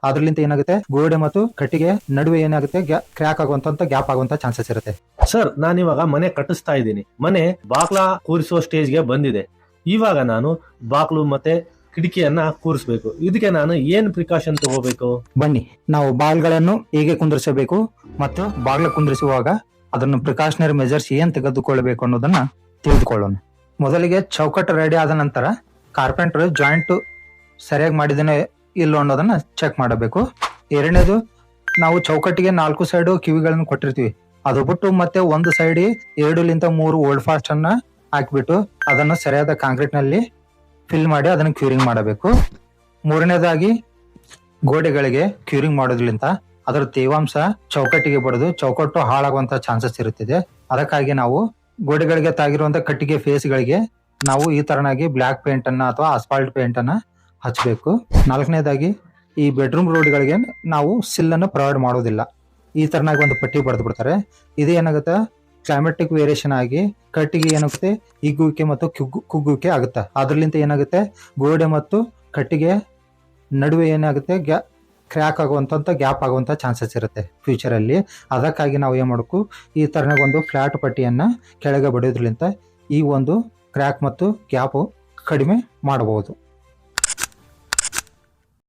ಅದ್ರಲಿಂದ ಏನಾಗುತ್ತೆ ಗೋಡೆ ಮತ್ತು ಕಟ್ಟಿಗೆ ನಡುವೆ ಏನಾಗುತ್ತೆ ಕ್ರ್ಯಾಕ್ ಆಗುವಂತ ಗ್ಯಾಪ್ ಆಗುವಂತ ಚಾನ್ಸಸ್ ಇರುತ್ತೆ. ಸರ್, ನಾನಿವಾಗ ಮನೆ ಕಟ್ಟಿಸ್ತಾ ಇದ್ದೀನಿ. ಮನೆ ಬಾಕ್ಲ ಕೂರಿಸುವ ಸ್ಟೇಜ್ಗೆ ಬಂದಿದೆ. ಇವಾಗ ನಾನು ಬಾಕ್ಲು ಮತ್ತೆ ಕಿಟಕಿಯನ್ನ ಕೂರಿಸ್ಬೇಕು. ಇದಕ್ಕೆ ನಾನು ಏನ್ ಪ್ರಿಕಾಷನ್ ತಗೋಬೇಕು? ಬನ್ನಿ, ನಾವು ಬಾಲ್ಗಳನ್ನು ಹೇಗೆ ಕುಂದಿರಿಸಬೇಕು ಮತ್ತು ಬಾಗ್ಲ ಕುಂದಿರಿಸುವಾಗ ಅದನ್ನು ಪ್ರಿಕಾಷನರಿ ಮೆಜರ್ಸ್ ಏನ್ ತೆಗೆದುಕೊಳ್ಳಬೇಕು ಅನ್ನೋದನ್ನ ತಿಳಿದುಕೊಳ್ಳೋಣ. ಮೊದಲಿಗೆ ಚೌಕಟ್ಟು ರೆಡಿ ಆದ ನಂತರ ಕಾರ್ಪೆಂಟರ್ ಜಾಯಿಂಟ್ ಸರಿಯಾಗಿ ಮಾಡಿದೇನೆ ಇಲ್ಲೋ ಅನ್ನೋದನ್ನ ಚೆಕ್ ಮಾಡಬೇಕು. ಎರಡನೇದು, ನಾವು ಚೌಕಟ್ಟಿಗೆ 4 ಸೈಡ್ ಕಿವಿಗಳನ್ನು ಕೊಟ್ಟಿರ್ತೀವಿ, ಅದು ಬಿಟ್ಟು ಮತ್ತೆ ಒಂದು ಸೈಡ್ 2-3 ಓಲ್ಡ್ ಫಾಸ್ಟ್ ಅನ್ನ ಹಾಕ್ಬಿಟ್ಟು ಅದನ್ನು ಸರಿಯಾದ ಕಾಂಕ್ರೀಟ್ ನಲ್ಲಿ ಫಿಲ್ ಮಾಡಿ ಅದನ್ನು ಕ್ಯೂರಿಂಗ್ ಮಾಡಬೇಕು. ಮೂರನೇದಾಗಿ, ಗೋಡೆಗಳಿಗೆ ಕ್ಯೂರಿಂಗ್ ಮಾಡೋದ್ರಿಂದ ಅದರ ತೇವಾಂಶ ಚೌಕಟ್ಟಿಗೆ ಬಡದು ಚೌಕಟ್ಟು ಹಾಳಾಗುವಂತ ಚಾನ್ಸಸ್ ಇರುತ್ತದೆ. ಅದಕ್ಕಾಗಿ ನಾವು ಗೋಡೆಗಳಿಗೆ ತಾಗಿರುವಂತ ಕಟ್ಟಿಗೆ ಫೇಸ್ ಗಳಿಗೆ ನಾವು ಈ ತರನಾಗಿ ಬ್ಲಾಕ್ ಪೇಂಟ್ ಅನ್ನ ಅಥವಾ ಆಸ್ಫಾಲ್ಟ್ ಪೇಂಟ್ ಅನ್ನ ಹಚ್ಚಬೇಕು. ನಾಲ್ಕನೇದಾಗಿ, ಈ ಬೆಡ್ರೂಮ್ ರೋಡ್ಗಳಿಗೆ ನಾವು ಸಿಲ್ ಅನ್ನು ಪ್ರೊವೈಡ್ ಮಾಡೋದಿಲ್ಲ. ಈ ತರನಾಗಿ ಒಂದು ಪಟ್ಟಿ ಬರೆದು ಬಿಡ್ತಾರೆ. ಇದು ಏನಾಗುತ್ತೆ, ಕ್ಲೈಮೆಟಿಕ್ ವೇರಿಯೇಷನ್ ಆಗಿ ಕಟ್ಟಿಗೆ ಏನಾಗುತ್ತೆ ಹಿಗ್ಗುವಿಕೆ ಮತ್ತು ಕುಗ್ಗುವಿಕೆ ಆಗುತ್ತೆ. ಅದ್ರಲಿಂದ ಏನಾಗುತ್ತೆ ಗೋಡೆ ಮತ್ತು ಕಟ್ಟಿಗೆ ನಡುವೆ ಏನಾಗುತ್ತೆ ಕ್ರ್ಯಾಕ್ ಆಗುವಂತ ಗ್ಯಾಪ್ ಆಗುವಂತ ಚಾನ್ಸಸ್ ಇರುತ್ತೆ ಫ್ಯೂಚರ್ ಅಲ್ಲಿ. ಅದಕ್ಕಾಗಿ ನಾವು ಏನ್ ಮಾಡಬೇಕು, ಈ ತರನಾಗಿ ಒಂದು ಫ್ಲಾಟ್ ಪಟ್ಟಿಯನ್ನ ಕೆಳಗೆ ಬಡಿಯೋದ್ರಿಂದ ಈ ಒಂದು ಕ್ರ್ಯಾಕ್ ಮತ್ತು ಗ್ಯಾಪ್ ಕಡಿಮೆ ಮಾಡಬಹುದು.